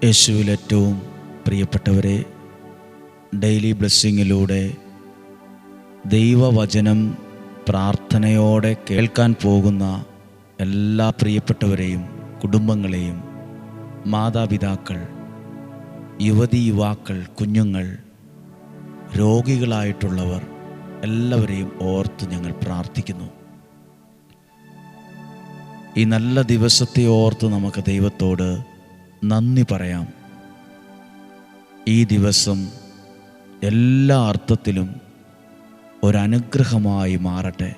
യേശുവിൽ ഏറ്റവും പ്രിയപ്പെട്ടവരെ, ഡെയിലി ബ്ലെസ്സിങ്ങിലൂടെ ദൈവവചനം പ്രാർത്ഥനയോടെ കേൾക്കാൻ പോകുന്ന എല്ലാ പ്രിയപ്പെട്ടവരെയും, കുടുംബങ്ങളെയും, മാതാപിതാക്കൾ, യുവതി യുവാക്കൾ, കുഞ്ഞുങ്ങൾ, രോഗികളായിട്ടുള്ളവർ എല്ലാവരെയും ഓർത്ത് ഞങ്ങൾ പ്രാർത്ഥിക്കുന്നു. ഈ നല്ല ദിവസത്തെ ഓർത്ത് നമുക്ക് ദൈവത്തോട് നന്ദി പറയാം. ഈ ദിവസം എല്ലാ അർത്ഥത്തിലും ഒരനുഗ്രഹമായി മാറട്ടെ.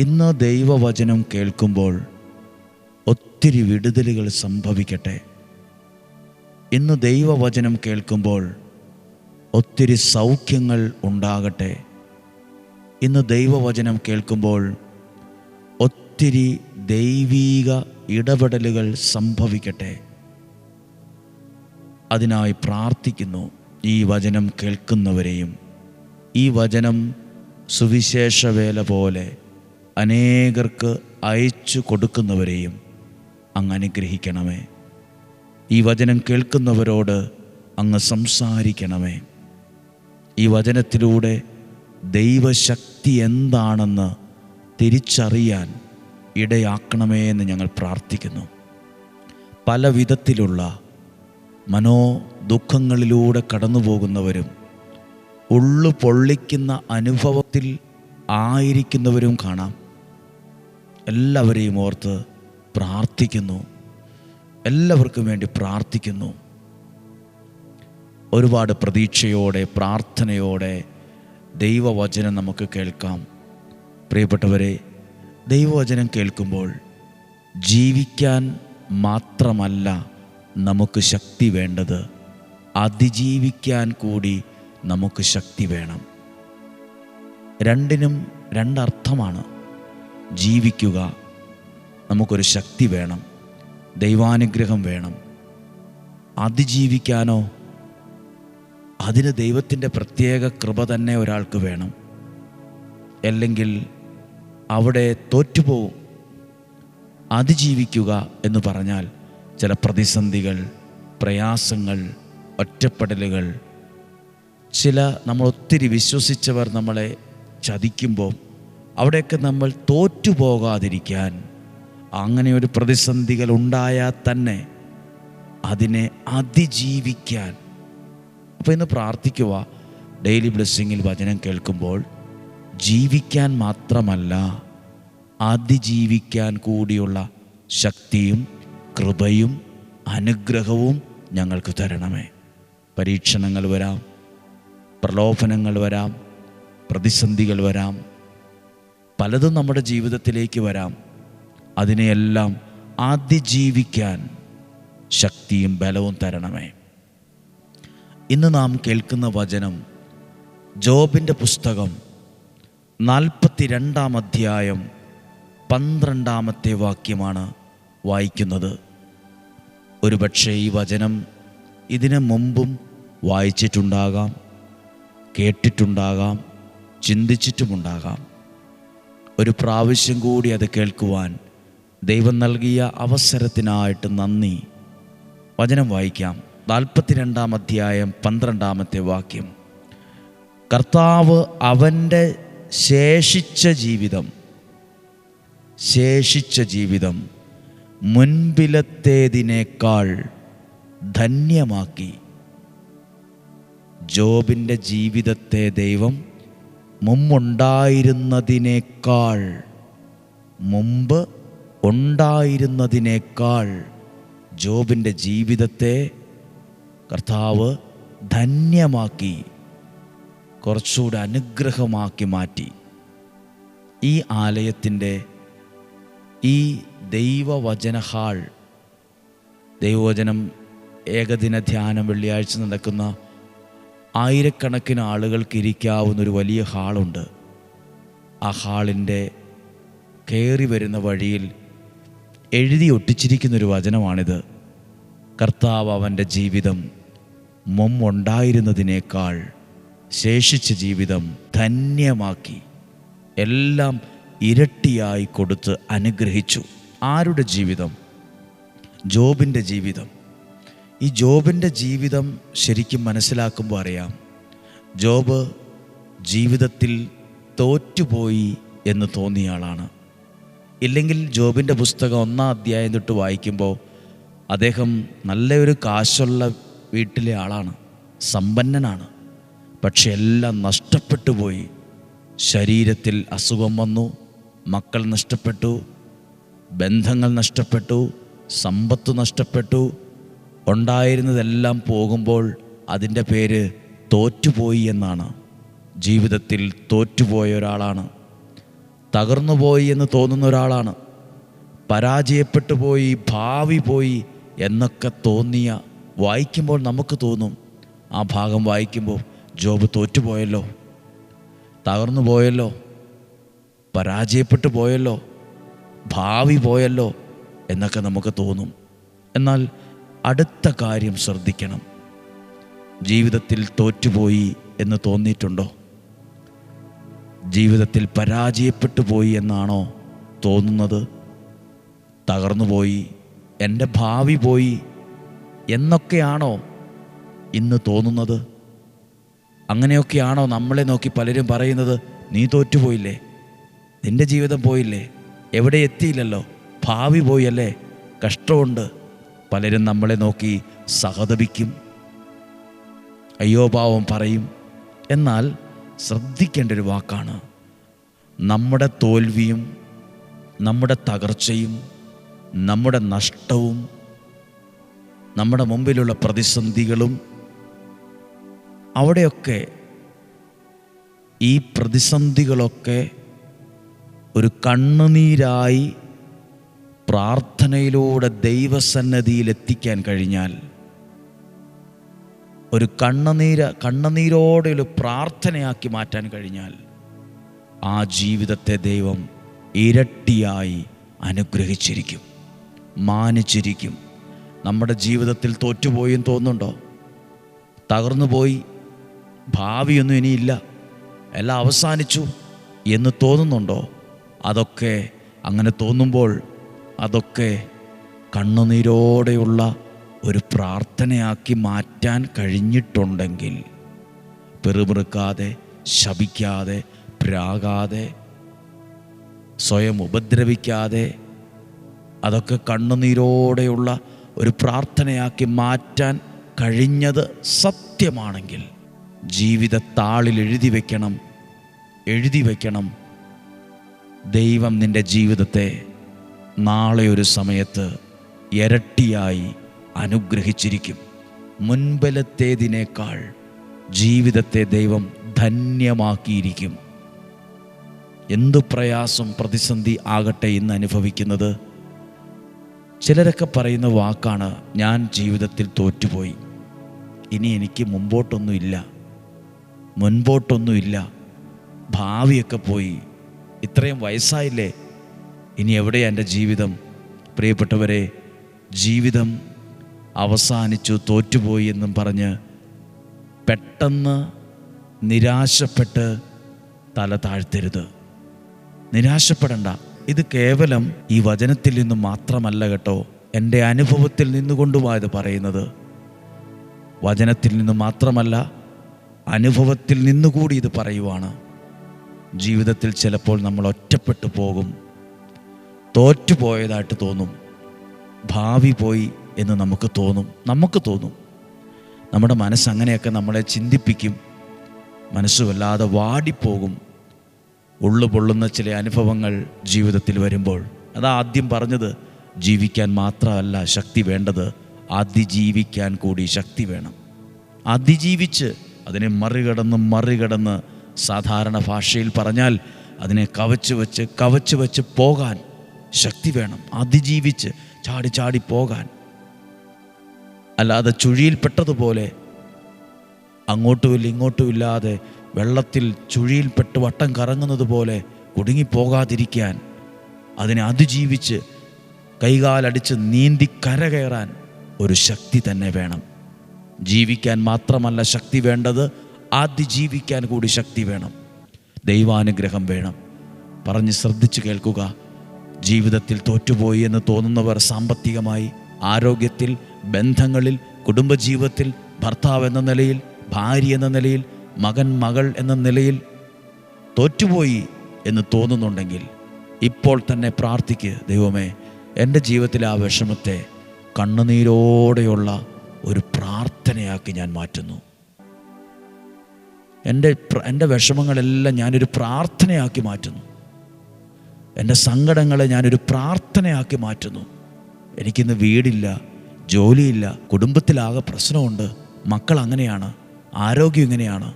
ഇന്ന് ദൈവവചനം കേൾക്കുമ്പോൾ ഒത്തിരി വിടുതലുകൾ സംഭവിക്കട്ടെ. ഇന്ന് ദൈവവചനം കേൾക്കുമ്പോൾ ഒത്തിരി സൗഖ്യങ്ങൾ ഉണ്ടാകട്ടെ. ഇന്ന് ദൈവവചനം കേൾക്കുമ്പോൾ ഒത്തിരി ദൈവീക ഇടപെടലുകൾ സംഭവിക്കട്ടെ. അതിനായി പ്രാർത്ഥിക്കുന്നു. ഈ വചനം കേൾക്കുന്നവരെയും, ഈ വചനം സുവിശേഷവേല പോലെ അനേകർക്ക് അയച്ചു കൊടുക്കുന്നവരെയും അങ്ങ് അനുഗ്രഹിക്കണമേ. ഈ വചനം കേൾക്കുന്നവരോട് അങ്ങ് സംസാരിക്കണമേ. ഈ വചനത്തിലൂടെ ദൈവശക്തി എന്താണെന്ന് തിരിച്ചറിയാൻ ഇടയാക്കണമേ എന്ന് ഞങ്ങൾ പ്രാർത്ഥിക്കുന്നു. പല വിധത്തിലുള്ള മനോദുഃഖങ്ങളിലൂടെ കടന്നു പോകുന്നവരും, ഉള്ളു പൊള്ളിക്കുന്ന അനുഭവത്തിൽ ആയിരിക്കുന്നവരും കാണാം. എല്ലാവരെയും ഓർത്ത് പ്രാർത്ഥിക്കുന്നു. എല്ലാവർക്കും വേണ്ടി പ്രാർത്ഥിക്കുന്നു. ഒരുപാട് പ്രതീക്ഷയോടെ, പ്രാർത്ഥനയോടെ ദൈവവചനം നമുക്ക് കേൾക്കാം. പ്രിയപ്പെട്ടവരെ, ദൈവവചനം കേൾക്കുമ്പോൾ ജീവിക്കാൻ മാത്രമല്ല നമുക്ക് ശക്തി വേണ്ടത്, അതിജീവിക്കാൻ കൂടി നമുക്ക് ശക്തി വേണം. രണ്ടിനും രണ്ടർത്ഥമാണ്. ജീവിക്കുക, നമുക്കൊരു ശക്തി വേണം, ദൈവാനുഗ്രഹം വേണം. അതിജീവിക്കാനോ, അതിന് ദൈവത്തിൻ്റെ പ്രത്യേക കൃപ തന്നെ ഒരാൾക്ക് വേണം. അല്ലെങ്കിൽ അവിടെ തോറ്റുപോകും. അതിജീവിക്കുക എന്ന് പറഞ്ഞാൽ ചില പ്രതിസന്ധികൾ, പ്രയാസങ്ങൾ, ഒറ്റപ്പെടലുകൾ, നമ്മൾ ഒത്തിരി വിശ്വസിച്ചവർ നമ്മളെ ചതിക്കുമ്പോൾ അവിടെയൊക്കെ നമ്മൾ തോറ്റുപോകാതിരിക്കാൻ, അങ്ങനെ ഒരു പ്രതിസന്ധികൾ ഉണ്ടായാൽ തന്നെ അതിനെ അതിജീവിക്കാൻ. അപ്പോൾ ഇന്ന് പ്രാർത്ഥിക്കുക. ഡെയിലി ബ്ലെസ്സിങ്ങിൽ വചനം കേൾക്കുമ്പോൾ ജീവിക്കാൻ മാത്രമല്ല, അതിജീവിക്കാൻ കൂടിയുള്ള ശക്തിയും കൃപയും അനുഗ്രഹവും ഞങ്ങൾക്ക് തരണമേ. പരീക്ഷണങ്ങൾ വരാം, പ്രലോഭനങ്ങൾ വരാം, പ്രതിസന്ധികൾ വരാം, പലതും നമ്മുടെ ജീവിതത്തിലേക്ക് വരാം. അതിനെയെല്ലാം അതിജീവിക്കാൻ ശക്തിയും ബലവും തരണമേ. ഇന്ന് നാം കേൾക്കുന്ന വചനം ജോബിൻ്റെ പുസ്തകം 42-ാം അധ്യായം 12-ാമത്തെ വാക്യമാണ് വായിക്കുന്നത്. ഒരുപക്ഷെ ഈ വചനം ഇതിനു മുമ്പും വായിച്ചിട്ടുണ്ടാകാം, കേട്ടിട്ടുണ്ടാകാം, ചിന്തിച്ചിട്ടുമുണ്ടാകാം. ഒരു പ്രാവശ്യം കൂടി അത് കേൾക്കുവാൻ ദൈവം നൽകിയ അവസരത്തിനായിട്ട് നന്ദി. വചനം വായിക്കാം. 42-ാം അധ്യായം 12-ാമത്തെ വാക്യം. കർത്താവ് അവൻ്റെ ശേഷിച്ച ജീവിതം മുൻപിലത്തേതിനേക്കാൾ ധന്യമാക്കി. ജോബിൻ്റെ ജീവിതത്തെ ദൈവം മുമ്പ് ഉണ്ടായിരുന്നതിനേക്കാൾ ജോബിൻ്റെ ജീവിതത്തെ കർത്താവ് ധന്യമാക്കി, കുറച്ചുകൂടെ അനുഗ്രഹമാക്കി മാറ്റി. ഈ ആലയത്തിൻ്റെ ഈ ദൈവവചന ഹാൾ, ദൈവവചനം ഏകദിന ധ്യാനം വെള്ളിയാഴ്ച നടക്കുന്ന ആയിരക്കണക്കിന് ആളുകൾക്ക് ഇരിക്കാവുന്നൊരു വലിയ ഹാളുണ്ട്. ആ ഹാളിൻ്റെ കയറി വരുന്ന വഴിയിൽ എഴുതി ഒട്ടിച്ചിരിക്കുന്നൊരു വചനമാണിത്. കർത്താവ് അവൻ്റെ ജീവിതം മുമ്പുണ്ടായിരുന്നതിനേക്കാൾ ശേഷിച്ച ജീവിതം ധന്യമാക്കി, എല്ലാം ഇരട്ടിയായി കൊടുത്ത് അനുഗ്രഹിച്ചു. ആരുടെ ജീവിതം? ജോബിൻ്റെ ജീവിതം. ഈ ജോബിൻ്റെ ജീവിതം ശരിക്കും മനസ്സിലാക്കുമ്പോൾ അറിയാം, ജോബ് ജീവിതത്തിൽ തോറ്റുപോയി എന്ന് തോന്നിയ ആളാണ്. ഇല്ലെങ്കിൽ ജോബിൻ്റെ പുസ്തകം 1-ാം അധ്യായം തൊട്ട് വായിക്കുമ്പോൾ അദ്ദേഹം നല്ലൊരു കാശുള്ള വീട്ടിലെ ആളാണ്, സമ്പന്നനാണ്. പക്ഷെ എല്ലാം നഷ്ടപ്പെട്ടു പോയി. ശരീരത്തിൽ അസുഖം വന്നു, മക്കൾ നഷ്ടപ്പെട്ടു, ബന്ധങ്ങൾ നഷ്ടപ്പെട്ടു, സമ്പത്ത് നഷ്ടപ്പെട്ടു. ഉണ്ടായിരുന്നതെല്ലാം പോകുമ്പോൾ അതിൻ്റെ പേര് തോറ്റുപോയി എന്നാണ്. ജീവിതത്തിൽ തോറ്റുപോയ ഒരാളാണ്, തകർന്നുപോയി എന്ന് തോന്നുന്ന ഒരാളാണ്, പരാജയപ്പെട്ടു പോയി, ഭാവി പോയി എന്നൊക്കെ തോന്നിയ, വായിക്കുമ്പോൾ നമുക്ക് തോന്നും, ആ ഭാഗം വായിക്കുമ്പോൾ ജോബ് തോറ്റുപോയല്ലോ, തകർന്നു പോയല്ലോ, പരാജയപ്പെട്ടു പോയല്ലോ, ഭാവി പോയല്ലോ എന്നൊക്കെ നമുക്ക് തോന്നും. എന്നാൽ അടുത്ത കാര്യം ശ്രദ്ധിക്കണം. ജീവിതത്തിൽ തോറ്റുപോയി എന്ന് തോന്നിയിട്ടുണ്ടോ? ജീവിതത്തിൽ പരാജയപ്പെട്ടു പോയി എന്നാണോ തോന്നുന്നത്? തകർന്നുപോയി, എൻ്റെ ഭാവി പോയി എന്നൊക്കെയാണോ ഇന്ന് തോന്നുന്നത്? അങ്ങനെയൊക്കെയാണോ നമ്മളെ നോക്കി പലരും പറയുന്നത്? നീ തോറ്റുപോയില്ലേ, നിൻ്റെ ജീവിതം പോയില്ലേ, എവിടെ എത്തിയില്ലല്ലോ, ഭാവി പോയല്ലേ, കഷ്ടമുണ്ട്. പലരും നമ്മളെ നോക്കി സഹതപിക്കും, അയ്യോ പാവം പറയും. എന്നാൽ ശ്രദ്ധിക്കേണ്ട ഒരു വാക്കാണ്, നമ്മുടെ തോൽവിയും നമ്മുടെ തകർച്ചയും നമ്മുടെ നഷ്ടവും നമ്മുടെ മുമ്പിലുള്ള പ്രതിസന്ധികളും, അവിടെയൊക്കെ ഈ പ്രതിസന്ധികളൊക്കെ ഒരു കണ്ണുനീരായി പ്രാർത്ഥനയിലൂടെ ദൈവസന്നിധിയിൽ എത്തിക്കാൻ കഴിഞ്ഞാൽ, ഒരു കണ്ണുനീരോടെ ഒരു പ്രാർത്ഥനയാക്കി മാറ്റാൻ കഴിഞ്ഞാൽ, ആ ജീവിതത്തെ ദൈവം ഇരട്ടിയായി അനുഗ്രഹിച്ചിരിക്കും, മാനിച്ചിരിക്കും. നമ്മുടെ ജീവിതത്തിൽ തോറ്റുപോയെന്ന് തോന്നുന്നുണ്ടോ? തകർന്നുപോയി, ഭാവിയൊന്നും ഇനിയില്ല, എല്ലാം അവസാനിച്ചു എന്ന് തോന്നുന്നുണ്ടോ? അതൊക്കെ അങ്ങനെ തോന്നുമ്പോൾ അതൊക്കെ കണ്ണുനീരോടെയുള്ള ഒരു പ്രാർത്ഥനയാക്കി മാറ്റാൻ കഴിഞ്ഞിട്ടുണ്ടെങ്കിൽ, പെറുപിറുക്കാതെ, ശപിക്കാതെ, പ്രാകാതെ, സ്വയം ഉപദ്രവിക്കാതെ, അതൊക്കെ കണ്ണുനീരോടെയുള്ള ഒരു പ്രാർത്ഥനയാക്കി മാറ്റാൻ കഴിഞ്ഞത് സത്യമാണെങ്കിൽ, ജീവിതത്താളിൽ എഴുതി വയ്ക്കണം, ദൈവം നിൻ്റെ ജീവിതത്തെ നാളെ ഒരു സമയത്ത് ഇരട്ടിയായി അനുഗ്രഹിച്ചിരിക്കും. മുൻപലത്തേതിനേക്കാൾ ജീവിതത്തെ ദൈവം ധന്യമാക്കിയിരിക്കും. എന്തു പ്രയാസം, പ്രതിസന്ധി ആകട്ടെ ഇന്ന് അനുഭവിക്കുന്നത്, ചിലരൊക്കെ പറയുന്ന വാക്കാണ്, ഞാൻ ജീവിതത്തിൽ തോറ്റുപോയി, ഇനി എനിക്ക് മുൻപോട്ടൊന്നുമില്ല, ഭാവിയൊക്കെ പോയി, ഇത്രയും വയസ്സായില്ലേ, ഇനി എവിടെയാ എൻ്റെ ജീവിതം? പ്രിയപ്പെട്ടവരെ, ജീവിതം അവസാനിച്ചു, തോറ്റുപോയി എന്നും പറഞ്ഞ് പെട്ടെന്ന് നിരാശപ്പെട്ട് തല താഴ്ത്തരുത്. നിരാശപ്പെടണ്ട. ഇത് കേവലം ഈ വചനത്തിൽ നിന്ന് മാത്രമല്ല കേട്ടോ, എൻ്റെ അനുഭവത്തിൽ നിന്നുകൊണ്ടുമായത് പറയുന്നത്. വചനത്തിൽ നിന്ന് മാത്രമല്ല, അനുഭവത്തിൽ നിന്നുകൂടി ഇത് പറയുവാണ്. ജീവിതത്തിൽ ചിലപ്പോൾ നമ്മൾ ഒറ്റപ്പെട്ടു പോകും, തോറ്റുപോയതായിട്ട് തോന്നും, ഭാവി പോയി എന്ന് നമുക്ക് തോന്നും. നമ്മുടെ മനസ്സങ്ങനെയൊക്കെ നമ്മളെ ചിന്തിപ്പിക്കും. മനസ്സ് വല്ലാതെ വാടിപ്പോകും. ഉള്ളു പൊള്ളുന്ന ചില അനുഭവങ്ങൾ ജീവിതത്തിൽ വരുമ്പോൾ, അതാ ആദ്യം പറഞ്ഞത്, ജീവിക്കാൻ മാത്രമല്ല ശക്തി വേണ്ടത്, അതിജീവിക്കാൻ കൂടി ശക്തി വേണം. അതിജീവിച്ച് അതിനെ മറികടന്ന് സാധാരണ ഭാഷയിൽ പറഞ്ഞാൽ അതിനെ കവച്ച് വെച്ച് പോകാൻ ശക്തി വേണം. അതിജീവിച്ച് ചാടി പോകാൻ, അല്ലാതെ ചുഴിയിൽപ്പെട്ടതുപോലെ അങ്ങോട്ടുമില്ല ഇങ്ങോട്ടുമില്ലാതെ വെള്ളത്തിൽ ചുഴിയിൽപ്പെട്ട് വട്ടം കറങ്ങുന്നത് പോലെ കുടുങ്ങിപ്പോകാതിരിക്കാൻ, അതിനെ അതിജീവിച്ച് കൈകാലടിച്ച് നീന്തി കരകയറാൻ ഒരു ശക്തി തന്നെ വേണം. ജീവിക്കാൻ മാത്രമല്ല ശക്തി വേണ്ടത്, അതിജീവിക്കാൻ കൂടി ശക്തി വേണം. ദൈവാനുഗ്രഹം വേണം. പറഞ്ഞ് ശ്രദ്ധിച്ച് കേൾക്കുക. ജീവിതത്തിൽ തോറ്റുപോയി എന്ന് തോന്നുന്നവർ സാമ്പത്തികമായി, ആരോഗ്യത്തിൽ, ബന്ധങ്ങളിൽ, കുടുംബജീവിതത്തിൽ ഭർത്താവ് എന്ന നിലയിൽ, ഭാര്യ എന്ന നിലയിൽ, മകൻ മകൾ എന്ന നിലയിൽ തോറ്റുപോയി എന്ന് തോന്നുന്നുണ്ടെങ്കിൽ ഇപ്പോൾ തന്നെ പ്രാർത്ഥിക്ക്, ദൈവമേ എൻ്റെ ജീവിതത്തിലെ ആ വിഷമത്തെ കണ്ണുനീരോടെയുള്ള ഒരു പ്രാർത്ഥനയാക്കി ഞാൻ മാറ്റുന്നു. എൻ്റെ വിഷമങ്ങളെല്ലാം ഞാനൊരു പ്രാർത്ഥനയാക്കി മാറ്റുന്നു. എൻ്റെ സങ്കടങ്ങളെ ഞാനൊരു പ്രാർത്ഥനയാക്കി മാറ്റുന്നു. എനിക്കിന്ന് വീടില്ല, ജോലിയില്ല, കുടുംബത്തിലാകെ പ്രശ്നമുണ്ട്, മക്കൾ അങ്ങനെയാണ്, ആരോഗ്യം ഇങ്ങനെയാണ്,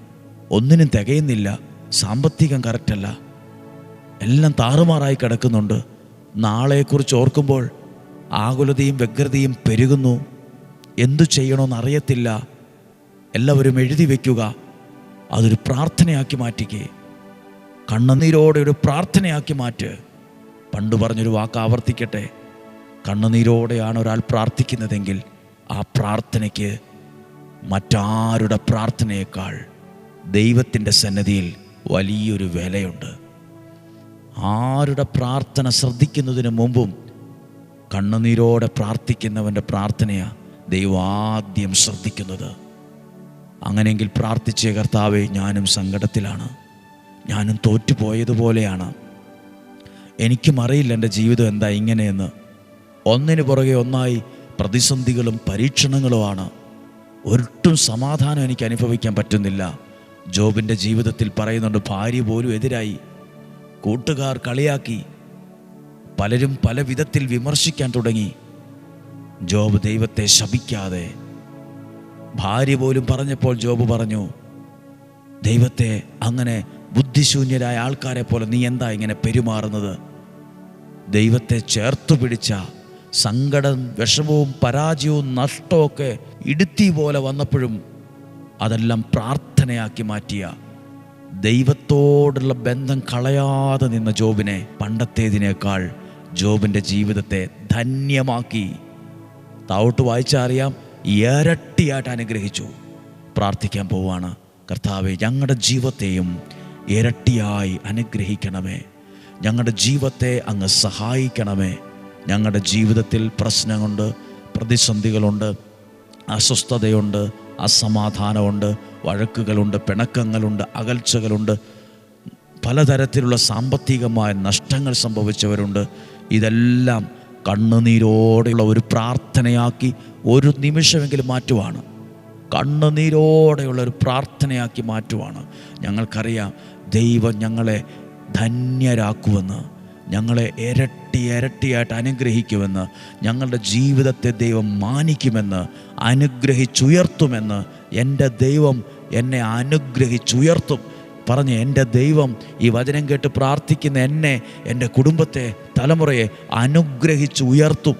ഒന്നിനും തികയുന്നില്ല, സാമ്പത്തികം കറക്റ്റല്ല, എല്ലാം താറുമാറായി കിടക്കുന്നുണ്ട്. നാളെക്കുറിച്ച് ഓർക്കുമ്പോൾ ആകുലതയും വ്യഗ്രതയും പെരുകുന്നു. എന്തു ചെയ്യണമെന്നറിയത്തില്ല. എല്ലാവരും എഴുതി വയ്ക്കുക, അതൊരു പ്രാർത്ഥനയാക്കി മാറ്റിക്കേ. കണ്ണുനീരോടെ ഒരു പ്രാർത്ഥനയാക്കി മാറ്റ്. പണ്ട് പറഞ്ഞൊരു വാക്ക് ആവർത്തിക്കട്ടെ, കണ്ണുനീരോടെയാണ് ഒരാൾ പ്രാർത്ഥിക്കുന്നതെങ്കിൽ ആ പ്രാർത്ഥനയ്ക്ക് മറ്റാരുടെ പ്രാർത്ഥനയേക്കാൾ ദൈവത്തിൻ്റെ സന്നിധിയിൽ വലിയൊരു വിലയുണ്ട്. ആരുടെ പ്രാർത്ഥന ശ്രദ്ധിക്കുന്നതിന് മുമ്പും കണ്ണുനീരോടെ പ്രാർത്ഥിക്കുന്നവൻ്റെ പ്രാർത്ഥനയാണ് ദൈവം ആദ്യം ശ്രദ്ധിക്കുന്നത്. അങ്ങനെയെങ്കിൽ പ്രാർത്ഥിച്ചേ, കർത്താവേ ഞാനും സങ്കടത്തിലാണ്, ഞാനും തോറ്റുപോയതുപോലെയാണ്, എനിക്കും അറിയില്ല എൻ്റെ ജീവിതം എന്താ ഇങ്ങനെയെന്ന്. ഒന്നിനു പുറകെ ഒന്നായി പ്രതിസന്ധികളും പരീക്ഷണങ്ങളുമാണ്. ഒട്ടും സമാധാനം എനിക്ക് അനുഭവിക്കാൻ പറ്റുന്നില്ല. ജോബിൻ്റെ ജീവിതത്തിൽ പറയുന്നുണ്ട്, ഭാര്യ പോലും എതിരായി, കൂട്ടുകാർ കളിയാക്കി, പലരും പല വിധത്തിൽ വിമർശിക്കാൻ തുടങ്ങി. ജോബ് ദൈവത്തെ ശപിക്കാതെ, ഭാര്യ പോലും പറഞ്ഞപ്പോൾ ജോബ് പറഞ്ഞു, ദൈവത്തെ അങ്ങനെ ബുദ്ധിശൂന്യരായ ആൾക്കാരെ പോലെ നീ എന്താ ഇങ്ങനെ പെരുമാറുന്നത്? ദൈവത്തെ ചേർത്തു പിടിച്ച സങ്കടം, വിഷമവും പരാജയവും നഷ്ടമൊക്കെ ഇടുത്തി പോലെ വന്നപ്പോഴും അതെല്ലാം പ്രാർത്ഥനയാക്കി മാറ്റിയ, ദൈവത്തോടുള്ള ബന്ധം കളയാതെ നിന്ന ജോബിനെ പണ്ടത്തേതിനേക്കാൾ ജോബിൻ്റെ ജീവിതത്തെ ധന്യമാക്കി. താവോട്ട് വായിച്ചാൽ അറിയാം, ഇരട്ടിയായിട്ട് അനുഗ്രഹിച്ചു. പ്രാർത്ഥിക്കാൻ പോവാണ്, കർത്താവേ ഞങ്ങളുടെ ജീവിതത്തെയും ഇരട്ടിയായി അനുഗ്രഹിക്കണമേ, ഞങ്ങളുടെ ജീവിതത്തെ അങ്ങ് സഹായിക്കണമേ. ഞങ്ങളുടെ ജീവിതത്തിൽ പ്രശ്നമുണ്ട്, പ്രതിസന്ധികളുണ്ട്, അസ്വസ്ഥതയുണ്ട്, അസമാധാനമുണ്ട്, വഴക്കുകളുണ്ട്, പിണക്കങ്ങളുണ്ട്, അകൽച്ചകളുണ്ട്, പലതരത്തിലുള്ള സാമ്പത്തികമായ നഷ്ടങ്ങൾ സംഭവിച്ചവരുണ്ട്. ഇതെല്ലാം കണ്ണുനീരോടെയുള്ള ഒരു പ്രാർത്ഥനയാക്കി ഒരു നിമിഷമെങ്കിലും മാറ്റുവാണ്. കണ്ണുനീരോടെയുള്ള ഒരു പ്രാർത്ഥനയാക്കി മാറ്റുവാണ്. ഞങ്ങൾക്കറിയാം ദൈവം ഞങ്ങളെ ധന്യരാക്കുമെന്ന്, ഞങ്ങളെ ഇരട്ടിയായിട്ട് അനുഗ്രഹിക്കുമെന്ന്, ഞങ്ങളുടെ ജീവിതത്തെ ദൈവം മാനിക്കുമെന്ന്, അനുഗ്രഹിച്ചുയർത്തുമെന്ന്. എൻ്റെ ദൈവം എന്നെ അനുഗ്രഹിച്ചുയർത്തും പറഞ്ഞ് എൻ്റെ ദൈവം ഈ വചനം കേട്ട് പ്രാർത്ഥിക്കുന്ന എന്നെ, എൻ്റെ കുടുംബത്തെ, തലമുറയെ അനുഗ്രഹിച്ചുയർത്തും.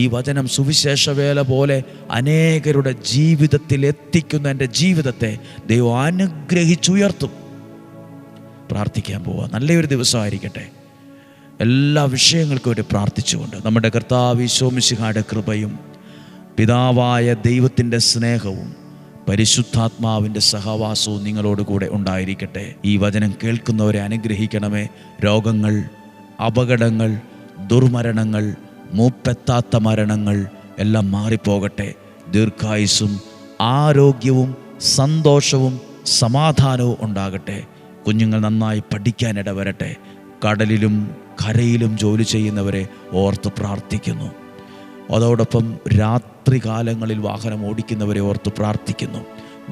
ഈ വചനം സുവിശേഷവേല പോലെ അനേകരുടെ ജീവിതത്തിൽ എത്തിക്കുന്ന എൻ്റെ ജീവിതത്തെ ദൈവം അനുഗ്രഹിച്ചുയർത്തും. പ്രാർത്ഥിക്കാൻ പോവുക. നല്ലൊരു ദിവസമായിരിക്കട്ടെ. എല്ലാ വിഷയങ്ങൾക്കും വേണ്ടി പ്രാർത്ഥിച്ചുകൊണ്ട് നമ്മുടെ കർത്താവ് ഈശോ മിശിഹായുടെ കൃപയും പിതാവായ ദൈവത്തിൻ്റെ സ്നേഹവും പരിശുദ്ധാത്മാവിൻ്റെ സഹവാസവും നിങ്ങളോട് കൂടെ ഉണ്ടായിരിക്കട്ടെ. ഈ വചനം കേൾക്കുന്നവരെ അനുഗ്രഹിക്കണമേ. രോഗങ്ങൾ, അപകടങ്ങൾ, ദുർമരണങ്ങൾ, മൂപ്പെത്താത്ത മരണങ്ങൾ എല്ലാം മാറിപ്പോകട്ടെ. ദീർഘായുസ്സും ആരോഗ്യവും സന്തോഷവും സമാധാനവും ഉണ്ടാകട്ടെ. കുഞ്ഞുങ്ങൾ നന്നായി പഠിക്കാനിട വരട്ടെ. കടലിലും കരയിലും ജോലി ചെയ്യുന്നവരെ ഓർത്ത് പ്രാർത്ഥിക്കുന്നു. അതോടൊപ്പം രാത്രി കാലങ്ങളിൽ വാഹനം ഓടിക്കുന്നവരെ ഓർത്ത് പ്രാർത്ഥിക്കുന്നു.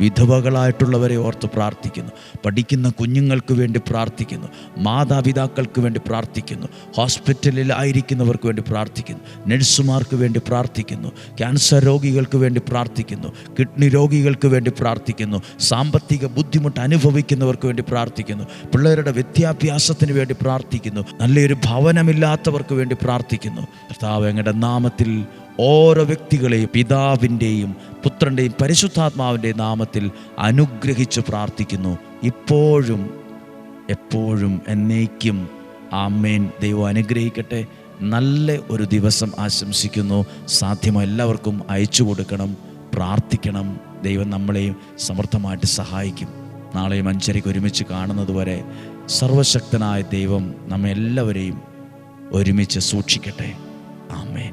വിധവകളായിട്ടുള്ളവരെ ഓർത്ത് പ്രാർത്ഥിക്കുന്നു. പഠിക്കുന്ന കുഞ്ഞുങ്ങൾക്ക് വേണ്ടി പ്രാർത്ഥിക്കുന്നു. മാതാപിതാക്കൾക്ക് വേണ്ടി പ്രാർത്ഥിക്കുന്നു. ഹോസ്പിറ്റലിൽ ആയിരിക്കുന്നവർക്ക് വേണ്ടി പ്രാർത്ഥിക്കുന്നു. നഴ്സുമാർക്ക് വേണ്ടി പ്രാർത്ഥിക്കുന്നു. ക്യാൻസർ രോഗികൾക്ക് വേണ്ടി പ്രാർത്ഥിക്കുന്നു. കിഡ്നി രോഗികൾക്ക് വേണ്ടി പ്രാർത്ഥിക്കുന്നു. സാമ്പത്തിക ബുദ്ധിമുട്ട് അനുഭവിക്കുന്നവർക്ക് വേണ്ടി പ്രാർത്ഥിക്കുന്നു. പിള്ളേരുടെ വിദ്യാഭ്യാസത്തിന് വേണ്ടി പ്രാർത്ഥിക്കുന്നു. നല്ലൊരു ഭവനമില്ലാത്തവർക്ക് വേണ്ടി പ്രാർത്ഥിക്കുന്നു. കർത്താവേ, അങ്ങയുടെ നാമത്തിൽ ഓരോ വ്യക്തികളെയും പിതാവിൻ്റെയും പുത്രൻ്റെയും പരിശുദ്ധാത്മാവിൻ്റെയും നാമത്തിൽ അനുഗ്രഹിച്ച് പ്രാർത്ഥിക്കുന്നു. ഇപ്പോഴും എപ്പോഴും എന്നേക്കും ആമേൻ. ദൈവം അനുഗ്രഹിക്കട്ടെ. നല്ല ഒരു ദിവസം ആശംസിക്കുന്നു. സാധ്യമായ എല്ലാവർക്കും അയച്ചു കൊടുക്കണം, പ്രാർത്ഥിക്കണം. ദൈവം നമ്മളെയും സമർത്ഥമായിട്ട് സഹായിക്കും. നാളെയും 5:30 ഒരുമിച്ച് കാണുന്നത് വരെ സർവശക്തനായ ദൈവം നമ്മെല്ലാവരെയും ഒരുമിച്ച് സൂക്ഷിക്കട്ടെ. ആമേൻ.